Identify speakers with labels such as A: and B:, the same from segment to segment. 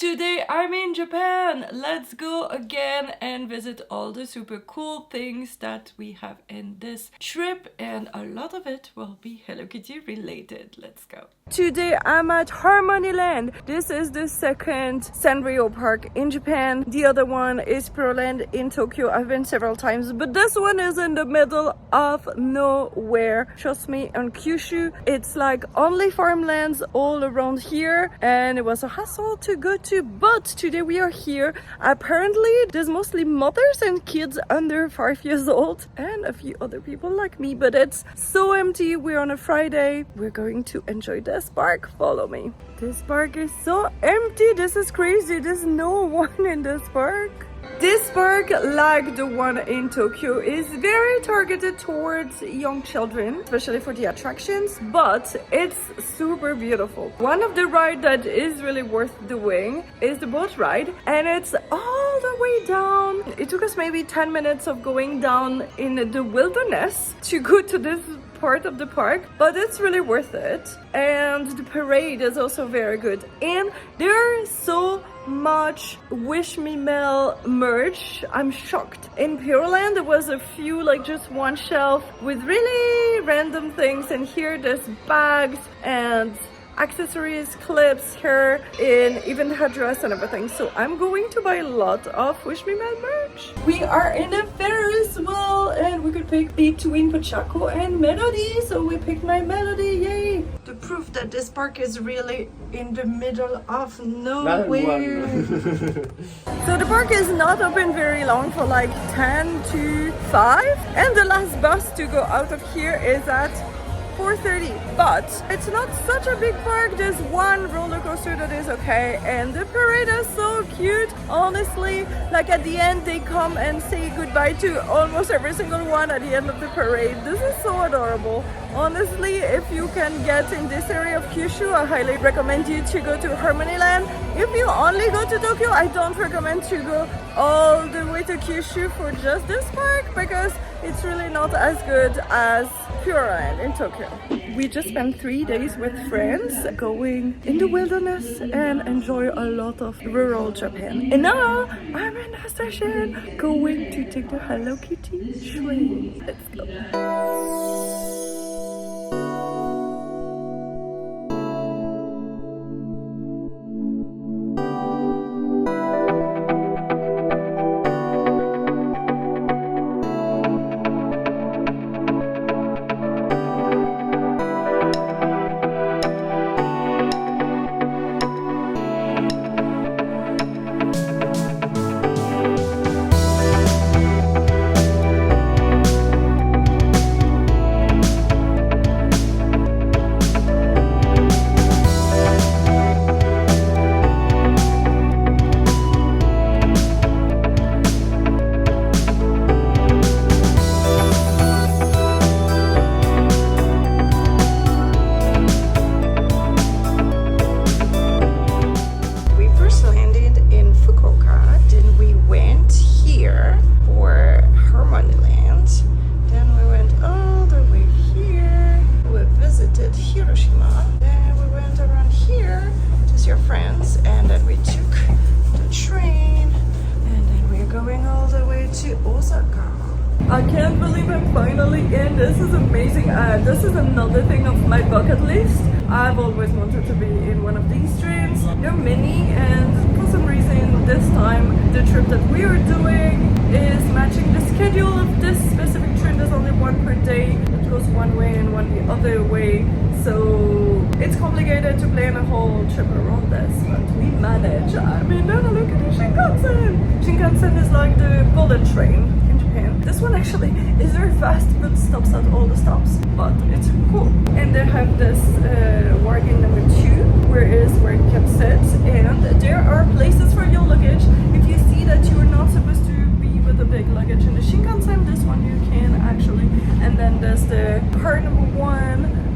A: Today I'm in Japan. Let's go again and visit all the super cool things that we have in this trip, and a lot of it will be Hello Kitty related. Let's go. Today I'm at Harmonyland. This is the second Sanrio park in Japan. The other one is Pearland in Tokyo. I've been several times, but this one is in the middle of nowhere. Trust me, on Kyushu, it's like only farmlands all around here, and it was a hassle to go to, but today we are here. Apparently there's mostly mothers and kids under 5 years old and a few other people like me, but it's so empty. We're on a Friday. We're going to enjoy this park. Follow me. This park is so empty. This is crazy. There's no one in this park. This park, like the one in Tokyo, is very targeted towards young children, especially for the attractions, but it's super beautiful. One of the rides that is really worth doing is the boat ride, and it's all the way down. It took us maybe 10 minutes of going down in the wilderness to go to this part of the park, but it's really worth it. And the parade is also very good, and there are so much Wish Me Mail merch. I'm shocked. In Pearland there was a few, like just one shelf with really random things, and here there's bags and accessories, clips, hair, and even headdress and everything. So I'm going to buy a lot of Wish Me Mail merch. We are in a Ferris wheel, and we could pick between Pochako and Melody, so we picked my Melody. Yay! The proof that this park is really in the middle of nowhere. So the park is not open very long, for like 10 to 5, and the last bus to go out of here is at 4:30, but it's not such a big park. There's one roller coaster that is okay, and the parade is so cute. Honestly, like at the end they come and say goodbye to almost every single one at the end of the parade. This is so adorable. Honestly, if you can get in this area of Kyushu, I highly recommend you to go to Harmonyland. If you only go to Tokyo, I don't recommend to go all the way to Kyushu for just this park, because it's really not as good as Pearland in Tokyo. We just spent 3 days with friends going in the wilderness and enjoy a lot of rural Japan. And now I'm in the station going to take the Hello Kitty train. Let's go. Osaka. I can't believe I'm finally in. This is amazing. This is another thing of my bucket list. I've always wanted to be in one of these trains. They're mini, and for some reason this time the trip that we are doing is matching the schedule of this specific train. There's only one per day that goes one way and one the other way, so it's complicated to plan a whole trip around this, but we manage. I mean, now look at the Shinkansen. Shinkansen is like the bullet train in Japan. This one actually is very fast but stops at all the stops, but it's cool. And they have this wagon number 2, where you can sit, and there are places for your luggage. If you see that you are not supposed to be with a big luggage in the Shinkansen, this one you can actually. And then there's the car number 1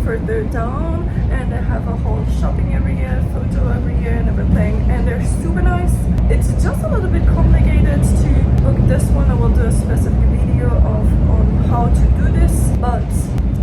A: further down, and they have a whole shopping area, photo area and everything, and they're super nice. It's just a little bit complicated to book this one. I will do a specific video on how to do this, but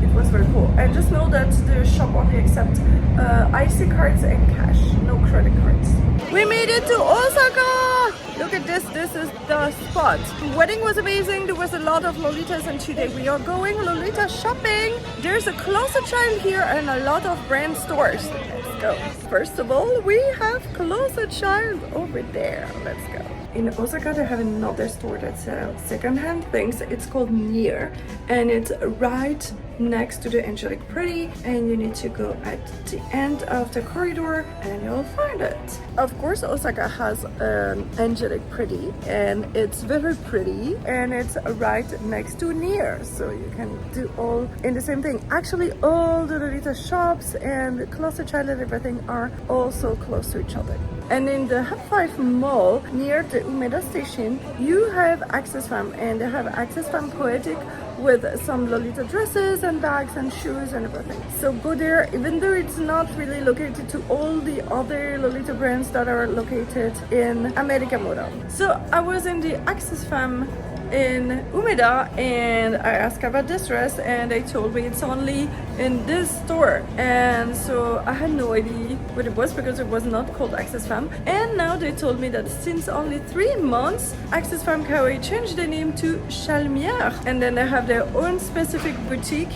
A: it was very cool. And just know that the shop only accepts IC cards and cash, no credit cards. We made it to Osaka! Look at this, this is the spot. The wedding was amazing, there was a lot of lolitas, and today we are going lolita shopping. There's a closer child here and a lot of brand stores. Let's go. First of all, we have closer child over there. Let's go. In Osaka, they have another store that sells secondhand things. It's called Near, and it's right next to the Angelic Pretty, and you need to go at the end of the corridor and you'll find it. Of course, Osaka has an Angelic Pretty, and it's very pretty, and it's right next to Near, so you can do all in the same thing. Actually, all the Lolita shops and Closer Child and everything are also close to each other. And in the Hub 5 mall near the Umeda station, you have Access Fam, and they have Access Fam Poetic with some Lolita dresses and bags and shoes and everything. So go there, even though it's not really located to all the other Lolita brands that are located in America Mora. So I was in the Access Fam in Umeda, and I asked about this dress, and they told me it's only in this store, and so I had no idea what it was because it was not called Access Fam. And now they told me that since only 3 months, Access Fam Kawaii changed the name to Chalmière, and then they have their own specific boutique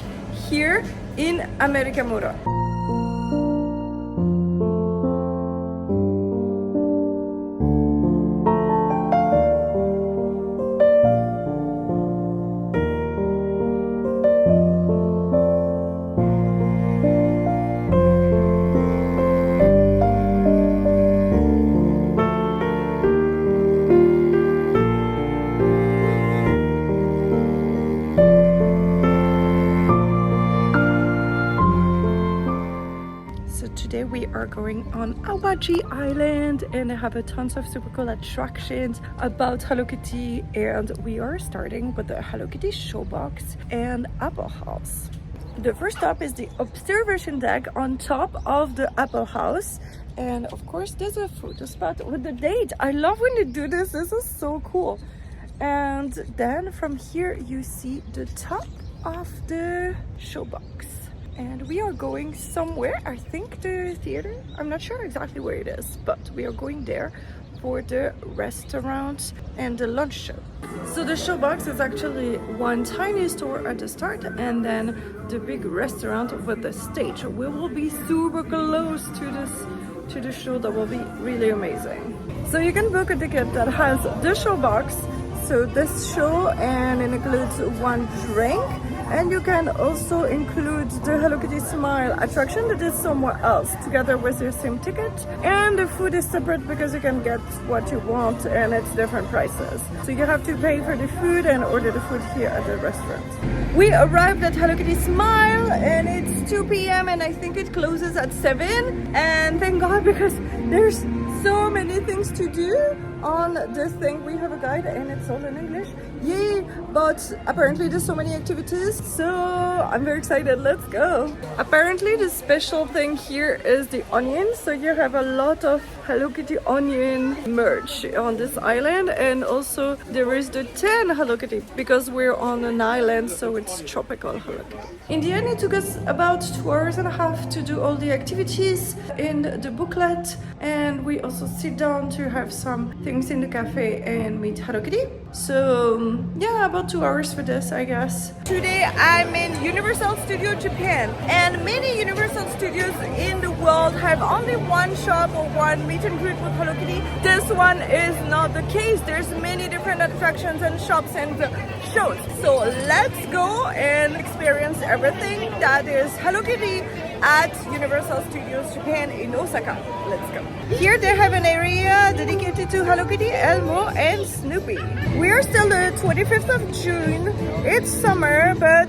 A: here in America Mora. Today we are going on Awaji Island, and they have a tons of super cool attractions about Hello Kitty, and we are starting with the Hello Kitty showbox and Apple House. The first stop is the observation deck on top of the Apple House, and of course there's a photo spot with the date. I love when they do this, this is so cool. And then from here you see the top of the showbox. And we are going somewhere, I think the theater, I'm not sure exactly where it is, but we are going there for the restaurant and the lunch show. So the showbox is actually one tiny store at the start, and then the big restaurant with the stage. We will be super close to the show. That will be really amazing. So you can book a ticket that has the showbox, so this show, and it includes one drink, and you can also include the Hello Kitty Smile attraction that is somewhere else together with your same ticket. And the food is separate because you can get what you want, and it's different prices. So you have to pay for the food and order the food here at the restaurant. We arrived at Hello Kitty Smile, and it's 2 p.m. and I think it closes at 7. And thank God, because there's so many things to do on this thing. We have a guide and it's all in English. Yay! But apparently there's so many activities, so I'm very excited. Let's go. Apparently the special thing here is the onions. So you have a lot of Hello Kitty onion merch on this island, and also there is the 10 Hello Kitty because we're on an island, so it's tropical Hello Kitty. In the end, it took us about 2 hours and a half to do all the activities in the booklet, and we also sit down to have some things in the cafe and meet Hello Kitty. So yeah, about 2 hours for this, I guess. Today I'm in Universal Studio Japan, and many Universal Studios in the world have only one shop or one meet and greet with Hello Kitty. This one is not the case. There's many different attractions and shops and shows. So let's go and experience everything that is Hello Kitty at Universal Studios Japan in Osaka. Let's go. Here they have an area dedicated to Hello Kitty, Elmo and Snoopy. We are still the 25th of June. It's summer, but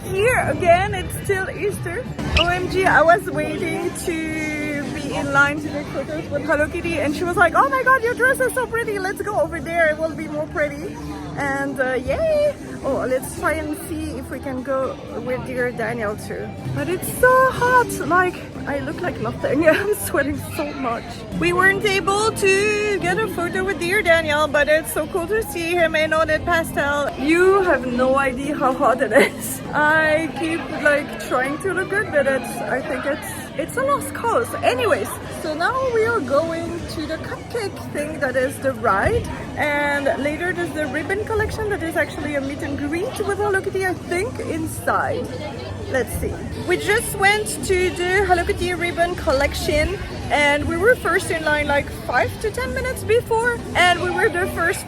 A: here again it's still Easter. OMG, I was waiting to be in line to take photos with Hello Kitty, and she was like, oh my god, your dress is so pretty, let's go over there, it will be more pretty. And yay! Oh, let's try and see if we can go with dear Daniel too. But it's so hot, like I look like nothing. I'm sweating so much. We weren't able to get a photo with dear Daniel, but it's so cool to see him in all that pastel. You have no idea how hot it is. I keep like trying to look good, but I think it's a lost cause. Anyways, So now we are going to the cupcake thing that is the ride, and later there's the ribbon collection that is actually a meet and greet with Hello Kitty, I think, inside. Let's see. We just went to the Hello Kitty ribbon collection and we were first in line like 5 to 10 minutes before, and we were the first.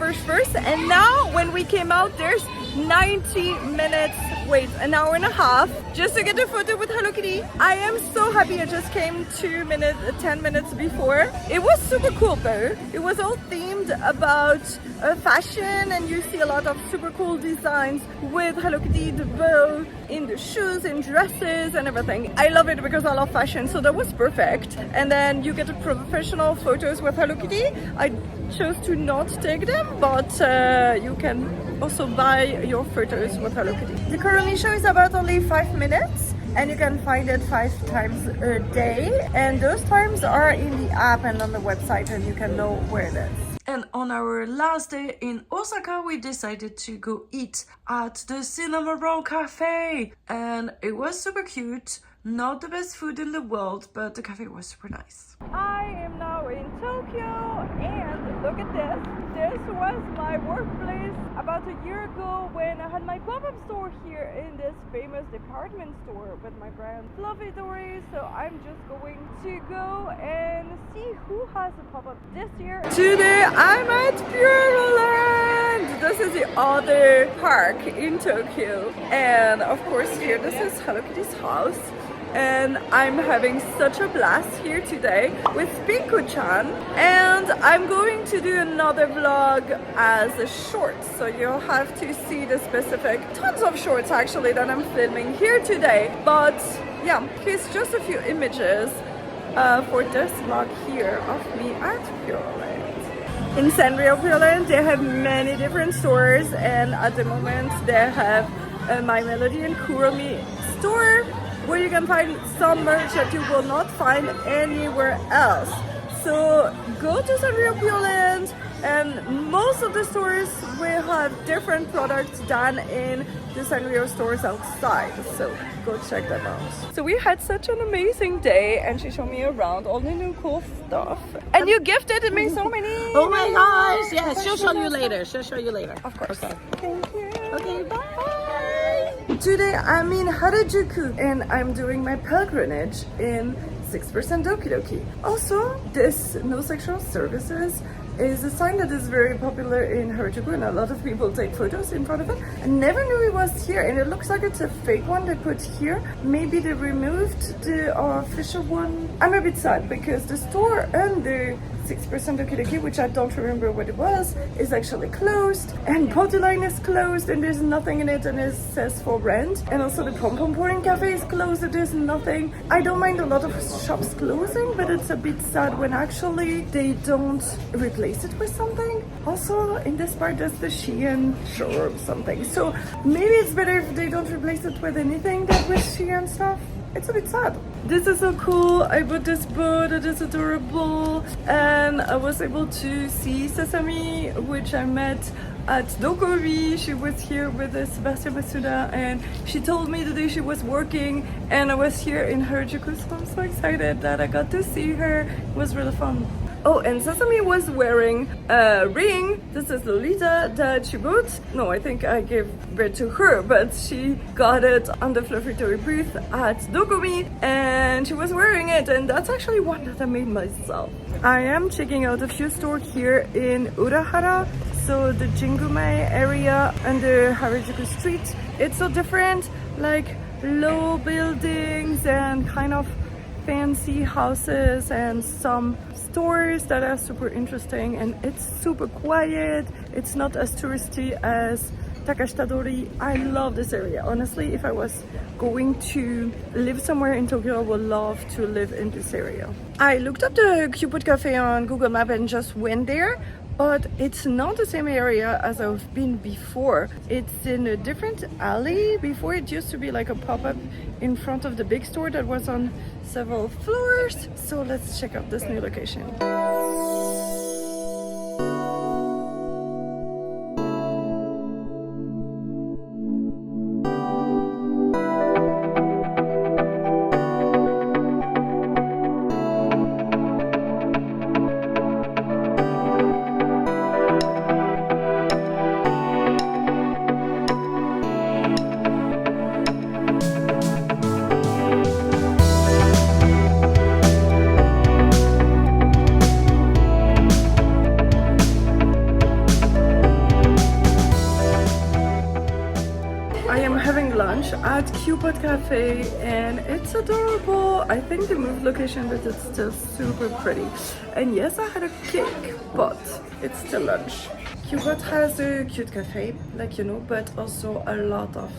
A: And now when we came out, there's 90 minutes wait, an hour and a half just to get a photo with Hello Kitty. I am so happy I just came 10 minutes before. It was super cool though. It was all themed about fashion, and you see a lot of super cool designs with Hello Kitty, the bow, in the shoes, in dresses and everything. I love it because I love fashion, so that was perfect. And then you get professional photos with Hello Kitty. I chose to not take them, but you can also buy your photos with Hello Kitty. The Kurumi show is about only 5 minutes, and you can find it 5 times a day, and those times are in the app and on the website, and you can know where it is. And on our last day in Osaka, we decided to go eat at the Cinema Roll Cafe, and it was super cute. Not the best food in the world, but the cafe was super nice. I am now in Tokyo, and look at this. This was my workplace about a year ago when I had my pop-up store here in this famous department store with my brand Fluffy Dory. So I'm just going to go and see who has a pop-up this year. Today I'm at Pureland. This is the other park in Tokyo, and of course here this is Hello Kitty's house. And I'm having such a blast here today with Pinko-chan, and I'm going to do another vlog as a short, so you'll have to see the specific tons of shorts actually that I'm filming here today. But yeah, here's just a few images for this vlog here of me at Pureland. In Sanrio Harmonyland they have many different stores, and at the moment they have a My Melody and Kurumi store, where you can find some merch that you will not find anywhere else. So go to Sanrio Harmonyland, and most of the stores will have different products than in the Sanrio stores outside. So go check them out. So we had such an amazing day, and she showed me around all the new cool stuff. And you gifted me so many.
B: Oh my gosh! Yes, she'll show you later. She'll show you later.
A: Of course.
B: Okay.
A: Thank you.
B: Okay, bye.
A: Today I'm in Harajuku, and I'm doing my pilgrimage in 6% Doki Doki. Also, this no sexual services is a sign that is very popular in Harajuku, and a lot of people take photos in front of it. I never knew it was here, and it looks like it's a fake one they put here. Maybe they removed the official one. I'm a bit sad because the store under 6% Doki Doki, which I don't remember what it was, is actually closed, and Bodyline is closed, and there's nothing in it, and it says for rent. And also the Pom Pom Pouring Cafe is closed, and there's nothing. I don't mind a lot of shops closing, but it's a bit sad when actually they don't replace it with something. Also in this part there's the Shein showroom something, so maybe it's better if they don't replace it with anything that with Shein stuff. It's a bit sad. This is so cool. I bought this boat, it is adorable, and I was able to see Sesame, which I met at Dokori. She was here with Sebastian Masuda, and she told me the day she was working, and I was here in Harajuku, so I'm so excited that I got to see her. It was really fun. Oh, and Sesame was wearing a ring. This is Lolita that she bought. No, I think I gave it to her, but she got it on the Fluffy Toy booth at Dokumi, and she was wearing it, and that's actually one that I made myself. I am checking out a few stores here in Urahara, so the Jingumae area under Harajuku Street. It's so different, like low buildings and kind of fancy houses, and some stores that are super interesting, and it's super quiet. It's not as touristy as Takashitadori. I love this area. Honestly, if I was going to live somewhere in Tokyo, I would love to live in this area. I looked up the Cupid Cafe on Google Maps and just went there, but it's not the same area as I've been before. It's in a different alley. Before it used to be like a pop-up in front of the big store that was on several floors. So let's check out this new location. Cupid Cafe and it's adorable. I think they moved location, but it's still super pretty. And yes, I had a cake, but it's still lunch. Cupid has a cute cafe, like you know, but also a lot of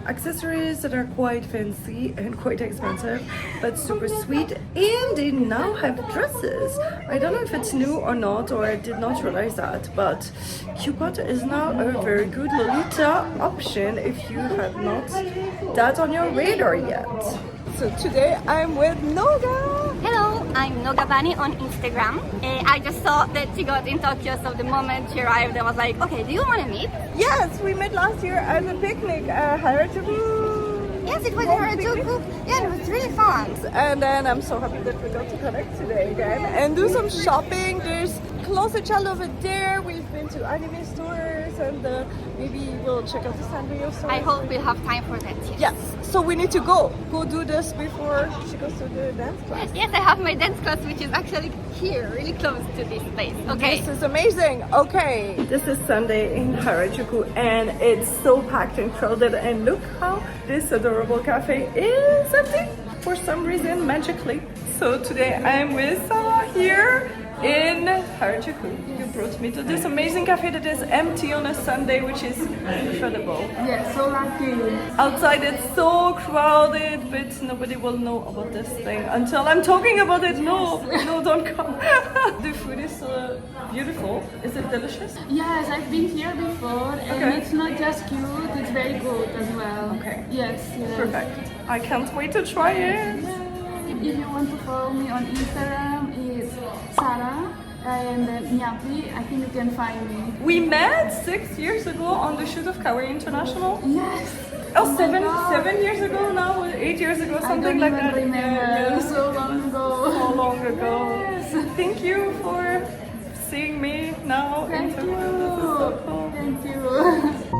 A: accessories that are quite fancy and quite expensive, but super sweet. And they now have dresses. I don't know if it's new or not, or I did not realize that, but Cupid is now a very good lolita option if you have not that on your radar yet. So today I'm with Noga.
C: Hello, I'm Nogabani on Instagram. I just saw that she got in Tokyo, so the moment she arrived, I was like, okay, do you want to meet?
A: Yes, we met last year at a picnic at Harajuku.
C: Yes, it was Harajuku. Yeah, it was really fun.
A: And then I'm so happy that we got to connect today again and do some shopping. There's Closet Child over there. We've been to anime stores and maybe we'll check out the Sanrio store.
C: I hope we'll have time for that.
A: Yes, so we need to go do this before she goes to the dance class.
C: Yes, I have my dance class, which is actually here, really close to this place. Okay.
A: This is amazing. Okay. This is Sunday in Harajuku and it's so packed and crowded, and look how this adorable cafe is empty for some reason, magically. So today I'm with Sarah here in Harajuku. You brought me to this amazing cafe that is empty on a Sunday, which is incredible.
D: Yeah, so lucky.
A: Outside it's so crowded, but nobody will know about this thing until I'm talking about it. No, no, don't come. The food is beautiful. Is it delicious?
D: Yes, I've been here before, and
A: Okay.
D: it's not just cute, it's very good as well.
A: Okay.
D: Yes, yes.
A: Perfect. I can't wait to try it.
D: If you want to follow me on Instagram, it's Sarah and Nyapi. I think you can find me.
A: We met 6 years ago on the shoot of Kawaii International.
D: Yes.
A: Oh,
D: my
A: seven,
D: God.
A: 7 years ago now, 8 years ago,
D: I
A: something
D: don't
A: like
D: even
A: that.
D: remember.
A: Yeah.
D: So long ago.
A: So long ago.
D: Yes.
A: Thank you for seeing me now.
D: Thank
A: in
D: you.
A: Tokyo. This is so cool.
D: Thank you.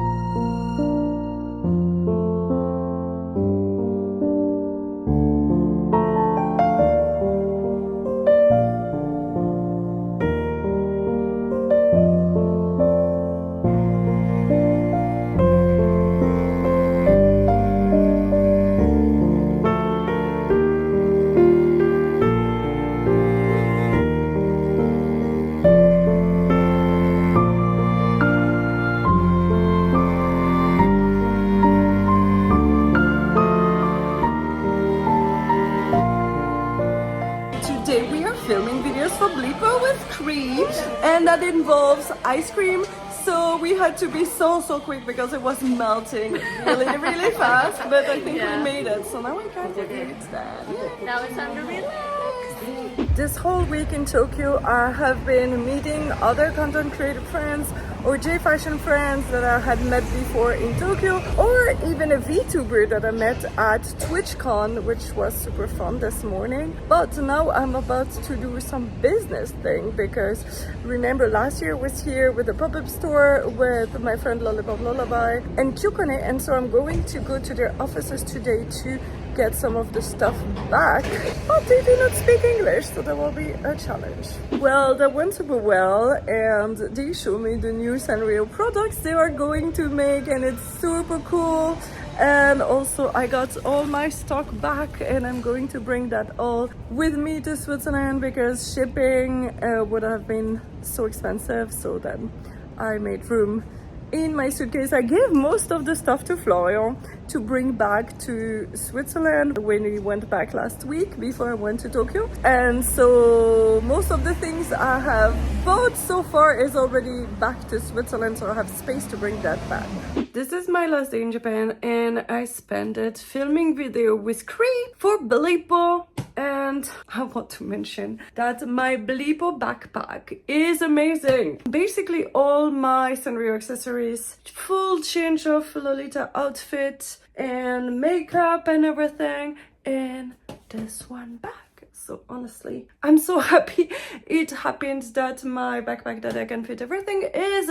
A: Today we are filming videos for Bleepo with Cree, and that involves ice cream. So we had to be so quick because it was melting really fast. But I think we made it. So now we can eat that.
C: Now it's time to relax.
A: This whole week in Tokyo, I have been meeting other content creator friends or J fashion friends that I had met before in Tokyo, or even a VTuber that I met at TwitchCon, which was super fun this morning. But now I'm about to do some business thing because remember last year I was here with a pop-up store with my friend Lollipop Lullaby and Kyukone, and so I'm going to go to their offices today to get some of the stuff back, but they do not speak English, so that will be a challenge. Well, that went super well, and they showed me the new Sanrio products they are going to make, and it's super cool. And also I got all my stock back, and I'm going to bring that all with me to Switzerland because shipping would have been so expensive. So then I made room in my suitcase. I gave most of the stuff to Florian to bring back to Switzerland when we went back last week before I went to Tokyo. And so most of the things I have bought so far is already back to Switzerland, so I have space to bring that back. This is my last day in Japan, and I spent it filming video with Cree for Bleepo. And I want to mention that my Bleepo backpack is amazing. Basically all my Sanrio accessories, full change of Lolita outfit and makeup and everything, and this one bag. So honestly, I'm so happy it happened that my backpack that I can fit everything is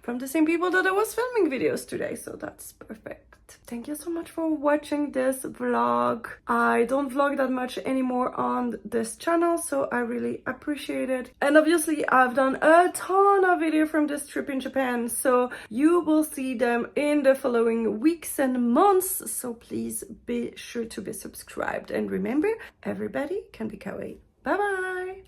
A: from the same people that I was filming videos today. So that's perfect. Thank you so much for watching this vlog. I don't vlog that much anymore on this channel, so I really appreciate it. And obviously I've done a ton of videos from this trip in Japan, so you will see them in the following weeks and months. So please be sure to be subscribed. And remember, everybody can be kawaii. Bye bye!